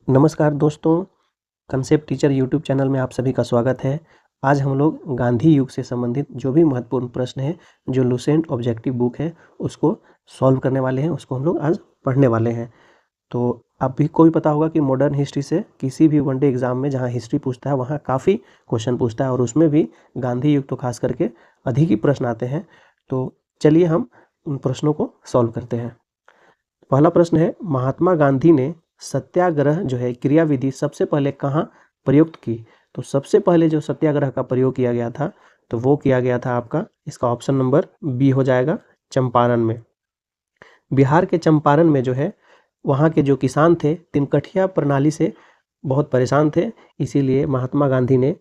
नमस्कार दोस्तों, concept teacher YouTube channel में आप सभी का स्वागत है। आज हम लोग गांधी युग से संबंधित जो भी महत्वपूर्ण प्रश्न हैं, जो लुसेंट ऑब्जेक्टिव बुक है, उसको सॉल्व करने वाले हैं, उसको हम लोग आज पढ़ने वाले हैं। तो आप भी को भी पता होगा कि मॉडर्न हिस्ट्री से किसी भी वनडे एग्ज़ाम में जहाँ हिस्ट्री पूछता है, वहाँ काफ़ी क्वेश्चन पूछता है और उसमें भी गांधी युग तो खास करके अधिक ही प्रश्न आते हैं। तो चलिए हम उन प्रश्नों को सॉल्व करते हैं। पहला प्रश्न है, महात्मा गांधी ने सत्याग्रह जो है क्रियाविधि सबसे पहले कहाँ प्रयुक्त की? तो सबसे पहले जो सत्याग्रह का प्रयोग किया गया था, तो वो किया गया था आपका, इसका ऑप्शन नंबर बी हो जाएगा, चंपारण में। बिहार के चंपारण में जो है, वहाँ के जो किसान थे, तिनकठिया प्रणाली से बहुत परेशान थे, इसीलिए महात्मा गांधी ने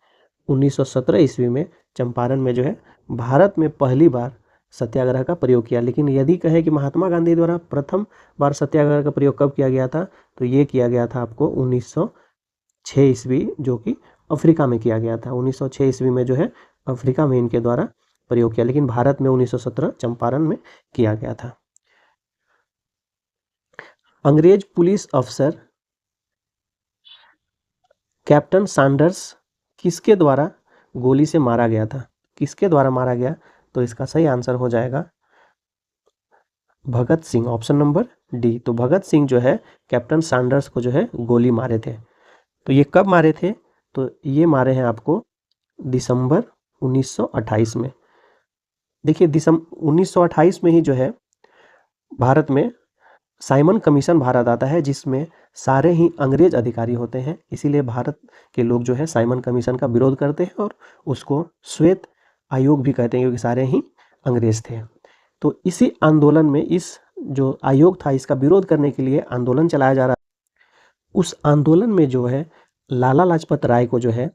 1917 ईस्वी में चंपारण में जो है भारत में पहली बार सत्याग्रह का प्रयोग किया। लेकिन यदि कहें कि महात्मा गांधी द्वारा प्रथम बार सत्याग्रह का प्रयोग कब किया गया था, तो ये किया गया था आपको 1906 ईस्वी, जो कि अफ्रीका में किया गया था। 1906 ईस्वी में जो है अफ्रीका में इनके द्वारा प्रयोग किया, लेकिन भारत में 1917 चंपारण में किया गया था। अंग्रेज पुलिस अफसर कैप्टन सैंडर्स किसके द्वारा गोली से मारा गया था? किसके द्वारा मारा गया? तो इसका सही आंसर हो जाएगा Bhagat Singh, option number D. तो भगत सिंह जो है कैप्टन सैंडर्स को जो है गोली मारे थे। तो ये कब मारे थे? तो ये मारे हैं आपको दिसंबर 1928 में। देखिए, दिसंबर 1928 में ही जो है भारत में साइमन कमीशन भारत आता है, जिसमें सारे ही अंग्रेज अधिकारी होते हैं। इसीलिए भारत के लोग जो है साइमन कमीशन का विरोध करते हैं और उसको श्वेत आयोग भी कहते हैं, क्योंकि सारे ही अंग्रेज थे। तो इसी आंदोलन में, इस जो आयोग था, इसका विरोध करने के लिए आंदोलन चलाया जा रहा। उस आंदोलन में जो है लाला लाजपत राय को जो है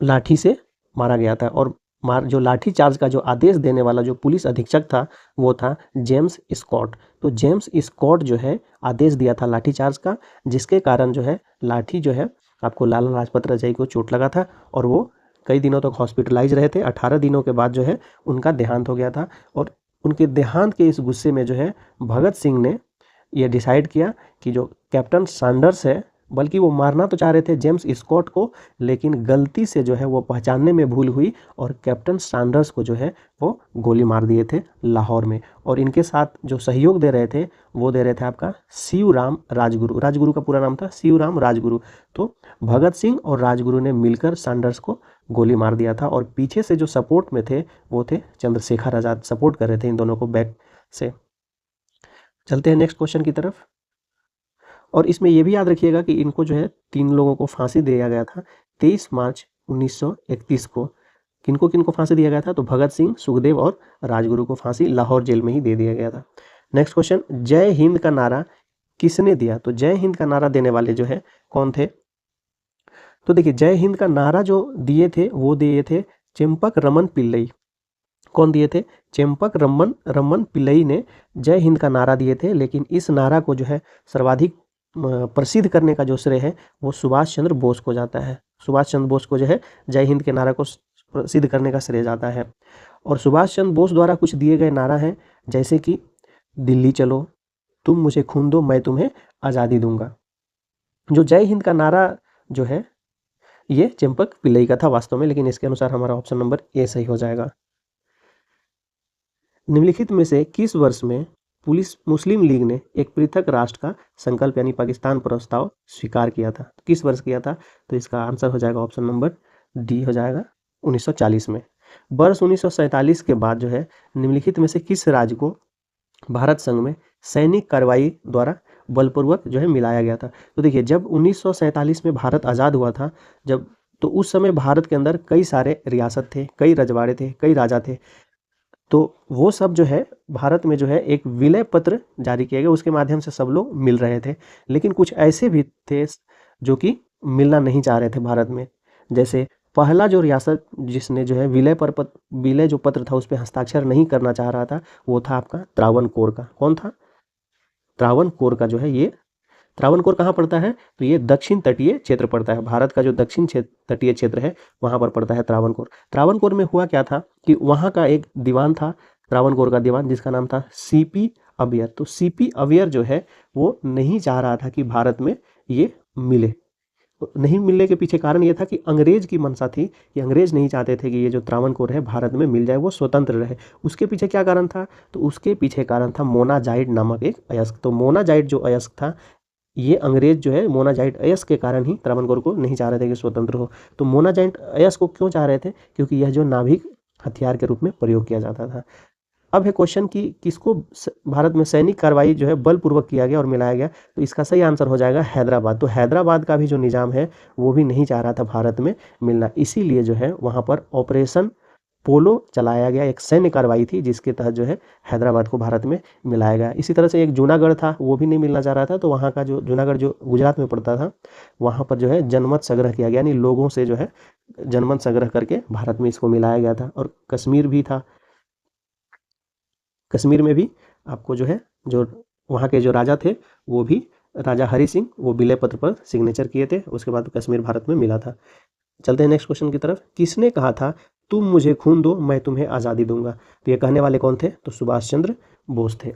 लाठी से मारा गया था, और जो लाठी चार्ज का जो आदेश देने वाला जो पुलिस अधीक्षक था, वो था जेम्स स्कॉट। तो जेम्स स्कॉट जो है आदेश दिया था लाठी चार्ज का, जिसके कारण जो है लाठी जो है आपको लाला लाजपत राय को चोट लगा था और वो कई दिनों तक हॉस्पिटलाइज रहे थे। 18 दिनों के बाद जो है उनका देहांत हो गया था, और उनके देहांत के इस गुस्से में जो है भगत सिंह ने ये डिसाइड किया कि जो कैप्टन सैंडर्स है, बल्कि वो मारना तो चाह रहे थे जेम्स स्कॉट को, लेकिन गलती से जो है वो पहचानने में भूल हुई और कैप्टन सैंडर्स को जो है वो गोली मार दिए थे लाहौर में। और इनके साथ जो सहयोग दे रहे थे, वो दे रहे थे आपका शिवराम राजगुरु। राजगुरु का पूरा नाम था शिवराम राजगुरु। तो भगत सिंह और राजगुरु ने मिलकर सैंडर्स को गोली मार दिया था, और पीछे से जो सपोर्ट में थे वो थे चंद्रशेखर आज़ाद, सपोर्ट कर रहे थे इन दोनों को बैक से। चलते हैं नेक्स्ट क्वेश्चन की तरफ। और इसमें ये भी याद रखिएगा कि इनको जो है 3 लोगों को फांसी दिया गया था 23 मार्च 1931 को। किनको किनको फांसी दिया गया था? तो भगत सिंह, सुखदेव और राजगुरु को फांसी लाहौर जेल में ही दे दिया गया था। नेक्स्ट क्वेश्चन, जय हिंद का नारा किसने दिया? तो जय हिंद का नारा देने वाले जो है कौन थे? तो देखिए, जय हिंद का नारा जो दिए थे, वो दिए थे चेम्पक रमन पिल्लई। कौन दिए थे? चेम्पक रमन पिल्लई ने जय हिंद का नारा दिए थे। लेकिन इस नारा को जो है सर्वाधिक प्रसिद्ध करने का जो श्रेय है, वो सुभाष चंद्र बोस को जाता है। सुभाष चंद्र बोस को जो है जय हिंद के नारा को प्रसिद्ध करने का श्रेय जाता है। और सुभाष चंद्र बोस द्वारा कुछ दिए गए नारा हैं, जैसे कि दिल्ली चलो, तुम मुझे खून दो, मैं तुम्हें आज़ादी दूंगा। जो जय हिंद का नारा जो है, ये चेम्पक पिल्लई का था वास्तव में, लेकिन इसके अनुसार हमारा ऑप्शन नंबर ए सही हो जाएगा। निम्नलिखित में से किस वर्ष में मुस्लिम लीग ने एक पृथक राष्ट्र का संकल्प यानी पाकिस्तान प्रस्ताव स्वीकार किया था? किस वर्ष किया था? तो इसका आंसर हो जाएगा ऑप्शन नंबर डी हो जाएगा 1940 में। वर्ष 1947 के बाद जो है निम्नलिखित में से किस राज्य को भारत संघ में सैनिक कार्रवाई द्वारा बलपूर्वक जो है मिलाया गया था? तो देखिए, जब 1947 में भारत आज़ाद हुआ था, जब तो उस समय भारत के अंदर कई सारे रियासत थे, कई रजवाड़े थे, कई राजा थे। तो वो सब जो है भारत में जो है एक विलय पत्र जारी किया गया, उसके माध्यम से सब लोग मिल रहे थे। लेकिन कुछ ऐसे भी थे जो कि मिलना नहीं चाह रहे थे भारत में। जैसे पहला जो रियासत जिसने जो है विलय जो पत्र था उस पर हस्ताक्षर नहीं करना चाह रहा था, वो था आपका त्रावणकोर का। कौन था? त्रावणकोर का जो है ये, त्रावणकोर कहाँ पड़ता है? तो ये दक्षिण तटीय क्षेत्र पड़ता है, भारत का जो दक्षिण तटीय क्षेत्र है वहाँ पर पड़ता है त्रावणकोर। त्रावणकोर में हुआ क्या था कि वहाँ का एक दीवान था, त्रावणकोर का दीवान, जिसका नाम था सीपी अवियर। तो सीपी अवियर जो है वो नहीं चाह रहा था कि भारत में ये मिले। नहीं मिलने के पीछे कारण ये था कि अंग्रेज की मंशा थी कि अंग्रेज नहीं चाहते थे कि ये जो त्रावणकोर है भारत में मिल जाए, वो स्वतंत्र रहे। उसके पीछे क्या कारण था? तो उसके पीछे कारण था मोनाजाइट नामक एक अयस्क। तो मोनाजाइट जो अयस्क था, ये अंग्रेज जो है मोनाजाइट अयस्क के कारण ही त्रावणकोर को नहीं चाह रहे थे कि स्वतंत्र हो। तो मोनाजाइट अयस्क को क्यों चाह रहे थे? क्योंकि यह जो नाभिक हथियार के रूप में प्रयोग किया जाता था। अब है क्वेश्चन कि किसको भारत में सैनिक कार्रवाई जो है बलपूर्वक किया गया और मिलाया गया? तो इसका सही आंसर हो जाएगा हैदराबाद। तो हैदराबाद का भी जो निज़ाम है वो भी नहीं चाह रहा था भारत में मिलना, इसीलिए जो है वहाँ पर ऑपरेशन पोलो चलाया गया। एक सैन्य कार्रवाई थी जिसके तहत जो है हैदराबाद को भारत में मिलाया गया। इसी तरह से एक जूनागढ़ था, वो भी नहीं मिलना चाह रहा था। तो वहाँ का जो जूनागढ़ जो गुजरात में पड़ता था, वहाँ पर जो है जनमत संग्रह किया गया, यानी लोगों से जो है जनमत संग्रह करके भारत में इसको मिलाया गया था। और कश्मीर भी था, कश्मीर में भी आपको जो है जो वहाँ के जो राजा थे वो भी राजा हरि सिंह, वो विलय पत्र पर सिग्नेचर किए थे। उसके बाद कश्मीर भारत में मिला था। चलते हैं नेक्स्ट क्वेश्चन की तरफ। किसने कहा था तुम मुझे खून दो मैं तुम्हें आज़ादी दूंगा? तो ये कहने वाले कौन थे? तो सुभाष चंद्र बोस थे।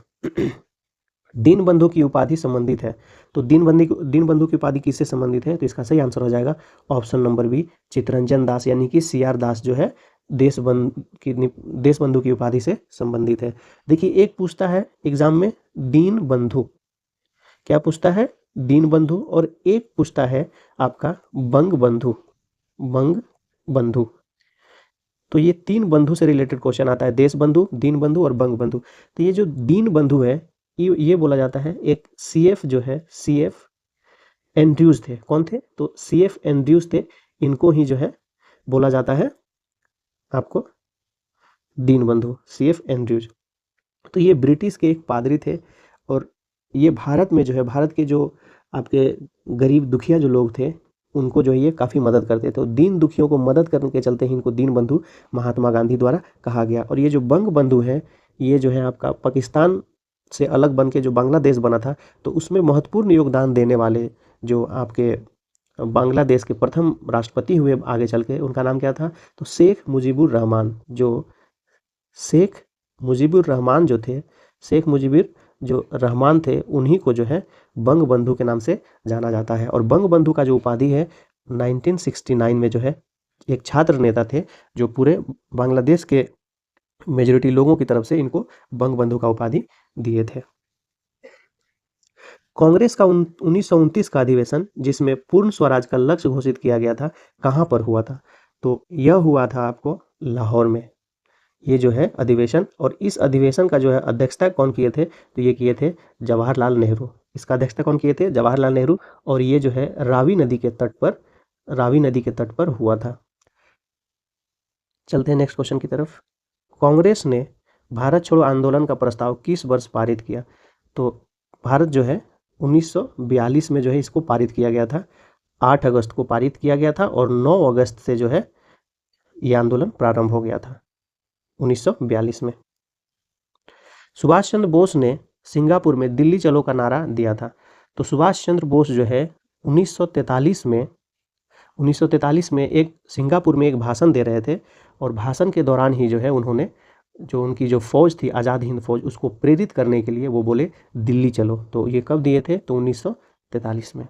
दीनबंधु की उपाधि संबंधित है। तो दीनबंधु की उपाधि किससे संबंधित है? तो इसका सही आंसर हो जाएगा option number B, Chittaranjan Das, यानी कि CR दास जो है देशबंधु की उपाधि से संबंधित है। देखिए एक पूछता है एग्जाम में दीनबंधु, क्या पूछता है? दीनबंधु। और एक पूछता है आपका बंगबंधु, बंगबंधु। तो ये 3 बंधु से रिलेटेड क्वेश्चन आता है, देशबंधु, दीनबंधु और बंगबंधु। तो ये जो दीनबंधु है ये बोला जाता है एक CF जो है, CF एंड्रयूज थे। कौन थे? तो CF एंड्रयूज थे। इनको ही जो है बोला जाता है आपको दीनबंधु, CF एंड्रयूज। तो ये ब्रिटिश के एक पादरी थे और ये भारत में जो है, भारत के जो आपके गरीब दुखिया जो लोग थे उनको जो है ये काफ़ी मदद करते थे। तो दीन दुखियों को मदद करने के चलते ही इनको दीनबंधु महात्मा गांधी द्वारा कहा गया। और ये जो बंगबंधु है, ये जो है आपका पाकिस्तान से अलग बन के जो बांग्लादेश बना था, तो उसमें महत्वपूर्ण योगदान देने वाले जो आपके बांग्लादेश के प्रथम राष्ट्रपति हुए आगे चल के, उनका नाम क्या था? तो शेख मुजीबुर रहमान। जो शेख मुजीबुर रहमान जो थे, शेख मुजीबुर जो रहमान थे, उन्हीं को जो है बंगबंधु के नाम से जाना जाता है। और बंगबंधु का जो उपाधि है 1969 में जो है एक छात्र नेता थे जो पूरे बांग्लादेश के मेजॉरिटी लोगों की तरफ से इनको बंगबंधु का उपाधि दिए थे। कांग्रेस का 1929 का अधिवेशन, जिसमें पूर्ण स्वराज का लक्ष्य घोषित किया गया था, कहाँ पर हुआ था? तो यह हुआ था आपको लाहौर में, ये जो है अधिवेशन। और इस अधिवेशन का जो है अध्यक्षता कौन किए थे? तो ये किए थे जवाहरलाल नेहरू। इसका अध्यक्षता कौन किए थे? जवाहरलाल नेहरू। और ये जो है रावी नदी के तट पर हुआ था। चलते हैं नेक्स्ट क्वेश्चन की तरफ। कांग्रेस ने भारत छोड़ो आंदोलन का प्रस्ताव किस वर्ष पारित किया? तो भारत जो है 1942 में जो है इसको पारित किया गया था। 8 अगस्त को पारित किया गया था और 9 अगस्त से जो है ये आंदोलन प्रारंभ हो गया था 1942 में। सुभाष चंद्र बोस ने सिंगापुर में दिल्ली चलो का नारा दिया था। तो सुभाष चंद्र बोस जो है 1943 में एक सिंगापुर में एक भाषण दे रहे थे और भाषण के दौरान ही जो है उन्होंने जो उनकी जो फौज थी आज़ाद हिंद फौज, उसको प्रेरित करने के लिए वो बोले दिल्ली चलो। तो ये कब दिए थे? तो 1943 में।